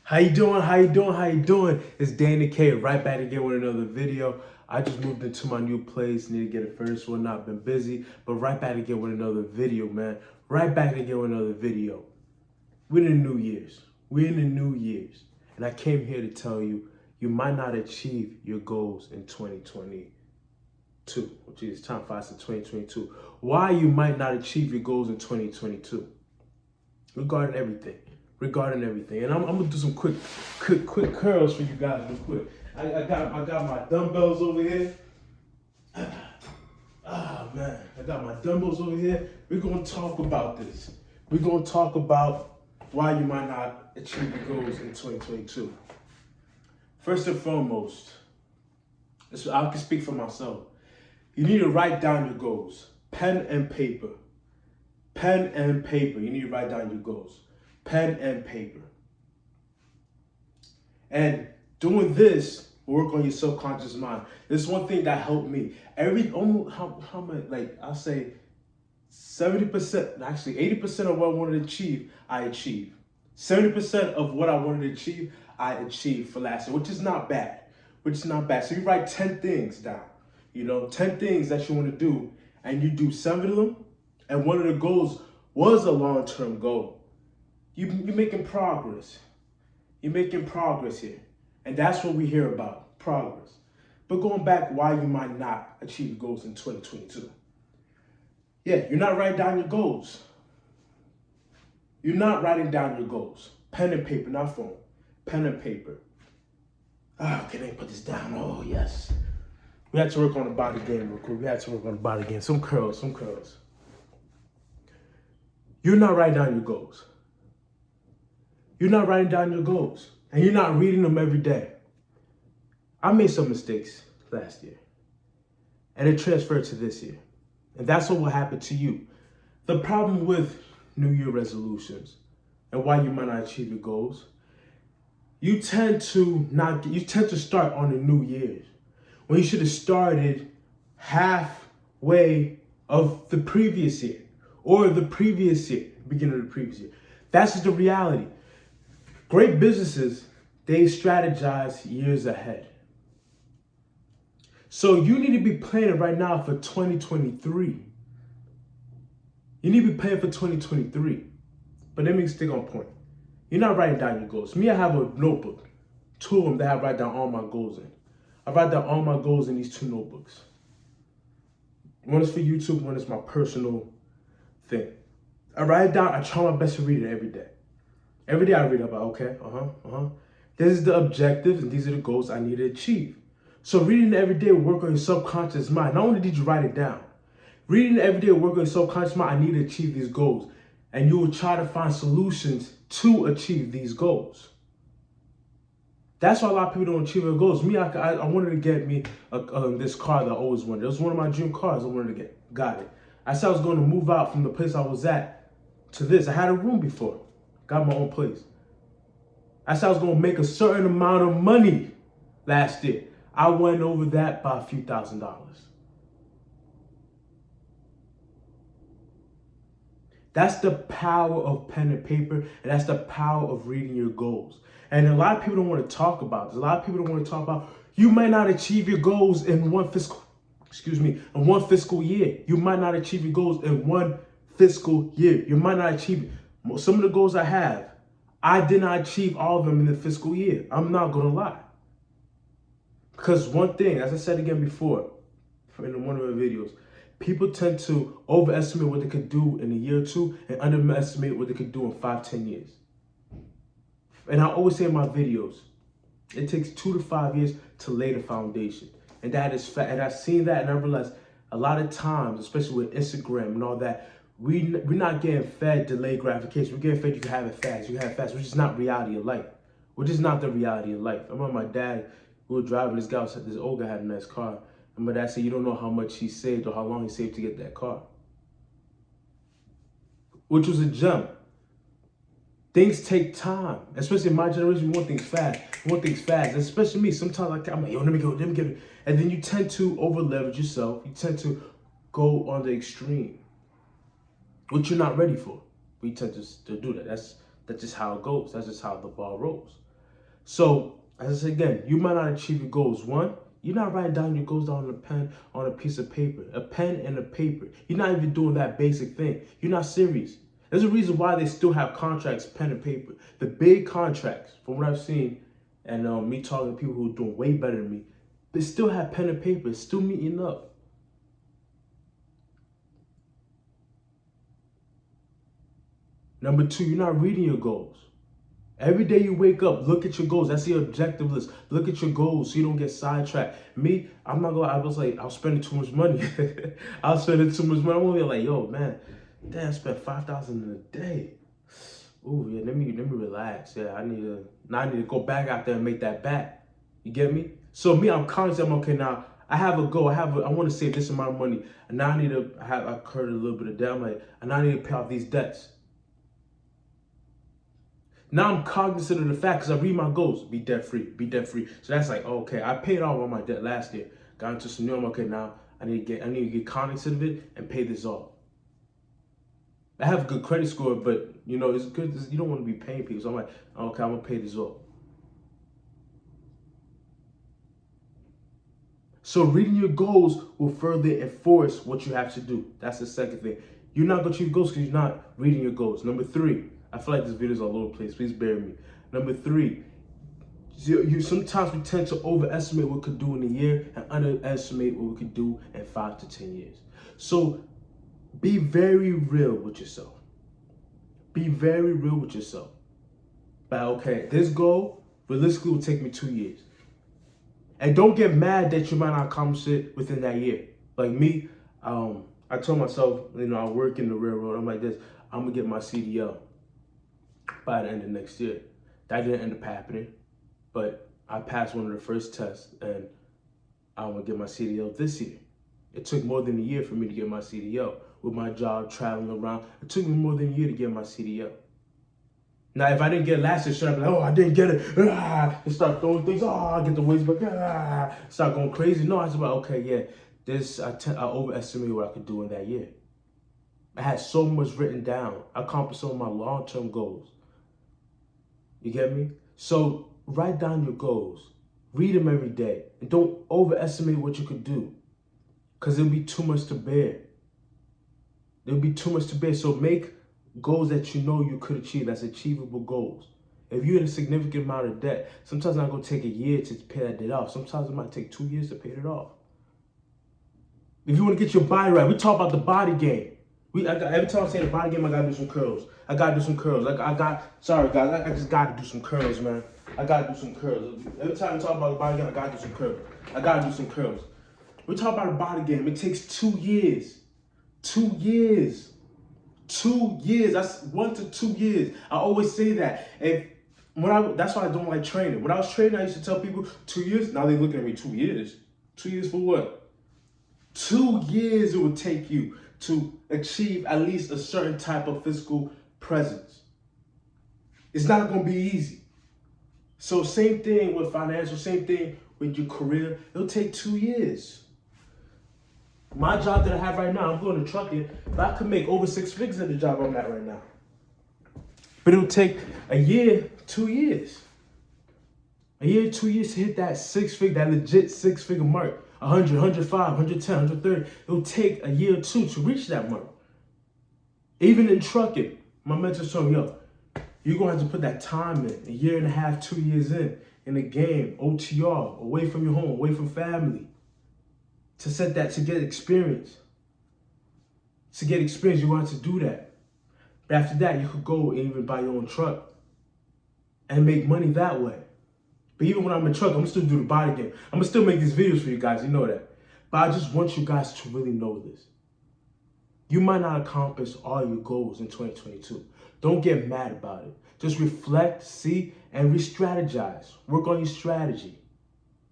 How you doing? How you doing? How you doing? It's Danny K right back again with another video. I just moved into my new place. Need to get a furnace one. I've been busy, but right back again with another video, man. Right back again with another video. We're in the New Year's. We're in the New Year's. And I came here to tell you, you might not achieve your goals in 2022, which is time fast in 2022. Why you might not achieve your goals in 2022? Regarding everything. And I'm gonna do some quick curls for you guys real quick. I got my dumbbells over here. Ah man, I got my dumbbells over here. We're gonna talk about this. We're gonna talk about why you might not achieve your goals in 2022. First and foremost, I can speak for myself. You need to write down your goals. Pen and paper. Pen and paper. You need to write down your goals. Pen and paper. And doing this will work on your subconscious mind. This is one thing that helped me. How much, like I'll say 70%, actually 80% of what I wanted to achieve, I achieved. 70% of what I wanted to achieve, I achieved for last year, which is not bad. So you write 10 things down, 10 things that you want to do, and you do 7 of them, and one of the goals was a long-term goal. You're making progress. You're making progress here. And that's what we hear about, progress. But going back, why you might not achieve your goals in 2022. Yeah, you're not writing down your goals. You're not writing down your goals. Pen and paper, not phone. Pen and paper. Okay, let me put this down. Oh, yes. We had to work on the body game real quick. Some curls. You're not writing down your goals. You're not writing down your goals, and you're not reading them every day. I made some mistakes last year, and it transferred to this year. And that's what will happen to you. The problem with New Year resolutions and why you might not achieve your goals, you tend to start on the New Year's when you should have started halfway of the previous year or the previous year, beginning of the previous year. That's just the reality. Great businesses, they strategize years ahead. So you need to be planning right now for 2023. You need to be planning for 2023. But let me stick on point. You're not writing down your goals. Me, I have a notebook, 2 of them that I write down all my goals in. I write down all my goals in these 2 notebooks. One is for YouTube, one is my personal thing. I write it down, I try my best to read it every day. Every day I read about, this is the objectives and these are the goals I need to achieve. So reading it every day will work on your subconscious mind. Not only did you write it down, reading it every day will work on your subconscious mind. I need to achieve these goals. And you will try to find solutions to achieve these goals. That's why a lot of people don't achieve their goals. Me, I wanted to get me this car that I always wanted. It was one of my dream cars I wanted to get. Got it. I said I was going to move out from the place I was at to this. I had a room before. Got my own place. I said I was going to make a certain amount of money last year. I went over that by a few $1,000s. That's the power of pen and paper, and that's the power of reading your goals. And a lot of people don't want to talk about this. A lot of people don't want to talk about you might not achieve your goals in one fiscal year. You might not achieve your goals in one fiscal year. You might not achieve it. Some of the goals I have, I did not achieve all of them in the fiscal year. I'm not going to lie. Because one thing, as I said again before, in one of my videos, people tend to overestimate what they could do in a year or 2 and underestimate what they could do in 5-10 years. And I always say in my videos, it takes 2 to 5 years to lay the foundation. And that is fact. And I've seen that and I realized a lot of times, especially with Instagram and all that, we're not getting fed delayed gratification. We're getting fed you can have it fast. You can have it fast, which is not reality of life. Which is not the reality of life. I remember my dad, we were driving, this old guy had a nice car. And my dad said, you don't know how much he saved or how long he saved to get that car. Which was a gem. Things take time. Especially in my generation, we want things fast. Especially me. Sometimes I'm like, yo, let me get it. And then you tend to over leverage yourself. You tend to go on the extreme, which you're not ready for. We tend to do that. That's just how it goes. That's just how the ball rolls. So, as I said again, you might not achieve your goals. One, you're not writing down your goals down on a pen, on a piece of paper. A pen and a paper. You're not even doing that basic thing. You're not serious. There's a reason why they still have contracts, pen and paper. The big contracts, from what I've seen, and me talking to people who are doing way better than me, they still have pen and paper. It's still meeting up. Number two, you're not reading your goals. Every day you wake up, look at your goals. That's the objective list. Look at your goals so you don't get sidetracked. Me, I'm not gonna, I was like, I was spending too much money. I was spending too much money. I'm gonna be like, yo, man, damn, I spent 5,000 in a day. Ooh, yeah, let me relax. Yeah, I need to go back out there and make that back. You get me? So me, I'm conscious. I'm okay now. I have a goal. I want to save this amount of money, and now I need to have. I incurred a little bit of debt. I'm like, and now I need to pay off these debts. Now I'm cognizant of the fact because I read my goals. Be debt free. Be debt free. So that's like, oh, okay, I paid off all my debt last year. Got into some new. I'm okay now. I need to get cognizant of it and pay this off. I have a good credit score, but you know, it's good. You don't want to be paying people. So I'm like, okay, I'm gonna pay this off. So reading your goals will further enforce what you have to do. That's the second thing. You're not gonna achieve goals because you're not reading your goals. Number three, I feel like this video is all over the place. Please bear with me. Number three, you sometimes we tend to overestimate what we could do in a year and underestimate what we could do in 5 to 10 years. So be very real with yourself. Be very real with yourself. But okay, this goal realistically will take me 2 years. And don't get mad that you might not accomplish it within that year. Like me, I told myself, you know, I work in the railroad. I'm like this, I'm gonna get my CDL by the end of next year. That didn't end up happening, but I passed one of the first tests and I'm gonna get my CDL this year. It took more than a year for me to get my CDL. With my job traveling around, it took me more than a year to get my CDL. Now, if I didn't get it last year, I'd be like, oh, I didn't get it. And start throwing things. Oh, I get the weights back. Start going crazy. No, I was like, okay, yeah, I overestimated what I could do in that year. I had so much written down. I accomplished some of my long-term goals. You get me? So write down your goals. Read them every day. And don't overestimate what you could do. Because it'll be too much to bear. It'll be too much to bear. So make goals that you know you could achieve. That's achievable goals. If you're in a significant amount of debt, sometimes it's not going to take a year to pay that debt off. Sometimes it might take 2 years to pay it off. If you want to get your body right, we talk about the body game. Every time I say the body game, I got to do some curls. Sorry guys, I just got to do some curls, man. I got to do some curls. Every time we talk about the body game, I got to do some curls. I got to do some curls. We talk about the body game. It takes 2 years. 2 years. 2 years. That's 1 to 2 years. I always say that. That's why I don't like training. When I was training, I used to tell people 2 years. Now they looking at me 2 years. 2 years for what? 2 years it would take you to achieve at least a certain type of physical presence. It's not going to be easy. So same thing with financial, same thing with your career. It'll take 2 years. My job that I have right now, I'm going to trucking, but I could make over 6 figures at the job I'm at right now. But it'll take a year, 2 years. A year, 2 years to hit that that legit 6-figure mark. 100, 105, 110, 130. It'll take a year or two to reach that mark. Even in trucking, my mentor told me, yo, you're going to have to put that time in, a year and a half, 2 years in the game, OTR, away from your home, away from family. To get experience. To get experience, you want to do that. But after that, you could go and even buy your own truck and make money that way. But even when I'm in truck, I'm still do the body game. I'm gonna still make these videos for you guys, you know that. But I just want you guys to really know this. You might not accomplish all your goals in 2022. Don't get mad about it. Just reflect, see, and re-strategize. Work on your strategy.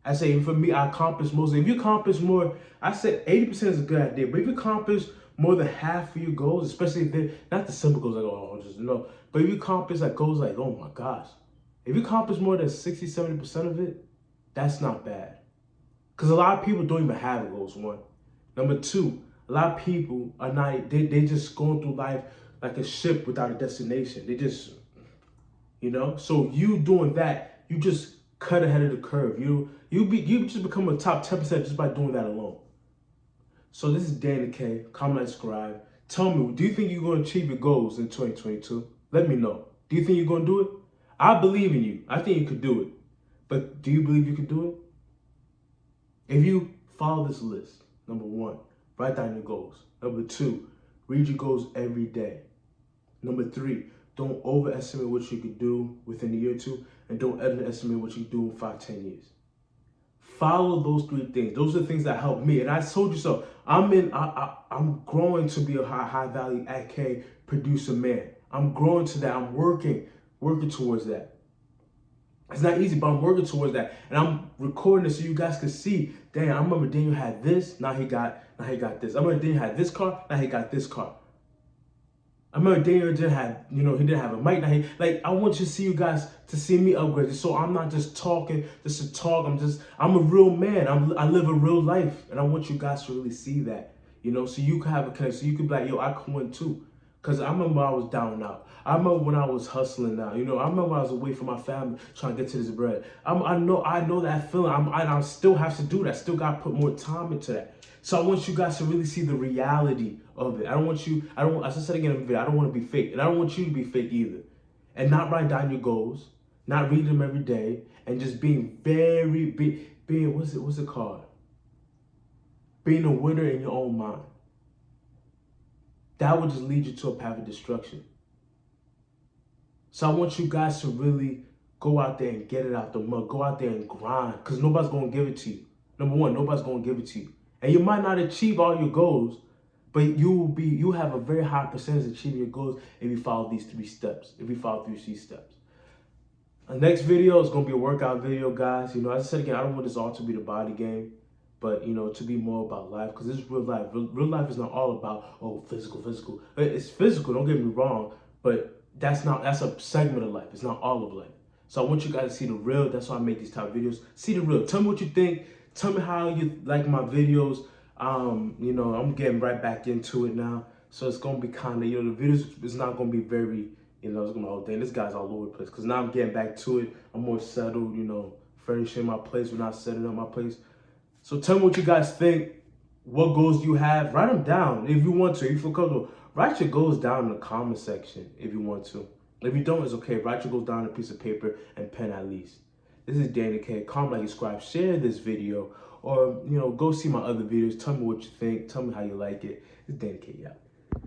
I say, for me, I accomplish most. If you accomplish more, I said 80% is a good idea. But if you accomplish more than half of your goals, especially if they're not the simple goals like, oh, just no. But if you accomplish like goals like, oh my gosh. If you accomplish more than 60, 70% of it, that's not bad. Because a lot of people don't even have goals, one. Number two, a lot of people are not, they just going through life like a ship without a destination. They just, you know? So you doing that, you just cut ahead of the curve. You just become a top 10% just by doing that alone. So this is Danny K. Comment, subscribe. Tell me, do you think you're going to achieve your goals in 2022? Let me know. Do you think you're going to do it? I believe in you. I think you could do it. But do you believe you could do it? If you follow this list, number 1, write down your goals. Number 2, read your goals every day. Number 3, don't overestimate what you could do within a year or 2, and don't underestimate what you can do in 5, 10 years. Follow those 3 things. Those are the things that help me. And I told you so. I'm growing to be a high value AK producer man. I'm growing to that. I'm working towards that. It's not easy, but I'm working towards that. And I'm recording it so you guys can see. Dang, I remember Daniel had this, now he got this. I remember Daniel had this car, now he got this car. I remember Daniel didn't have, he didn't have a mic. Now I want you to see you guys to see me upgrade. So I'm not just talking just to talk. I'm a real man. I live a real life, and I want you guys to really see that, so you can have a connection. So you can be like, yo, I can win too. Cause I remember I was down and out. I remember when I was hustling now. I remember when I was away from my family trying to get to this bread. I know that feeling. I still have to do that. Still got to put more time into that. So I want you guys to really see the reality of it. As I said again in the video, I don't want to be fake. And I don't want you to be fake either. And not write down your goals, not read them every day, and just being what's it called? Being a winner in your own mind. That would just lead you to a path of destruction. So I want you guys to really go out there and get it out the mud. Go out there and grind, because nobody's going to give it to you. Number 1, nobody's going to give it to you. And you might not achieve all your goals, but you have a very high percentage of achieving your goals if you follow these 3 steps. If you follow these steps. The next video is going to be a workout video, guys. As I said again, I don't want this all to be the body game, but to be more about life, because this is real life. Real life is not all about physical. It's physical, don't get me wrong, but that's a segment of life. It's not all of life. So I want you guys to see the real. That's why I make these type videos. See the real. Tell me what you think. Tell me how you like my videos. I'm getting right back into it now. So it's going to be kind of, the videos is not going to be very, it's going to be, oh, dang, this guy's all over the place. Because now I'm getting back to it. I'm more settled, furnishing my place. We're not setting up my place. So tell me what you guys think. What goals you have. Write them down if you want to. If you feel comfortable, write your goals down in the comment section if you want to. If you don't, it's okay. Write your goals down on a piece of paper and pen at least. This is Danny K. Comment, like, subscribe, share this video, or go see my other videos. Tell me what you think. Tell me how you like it. It's Danny K. Yeah.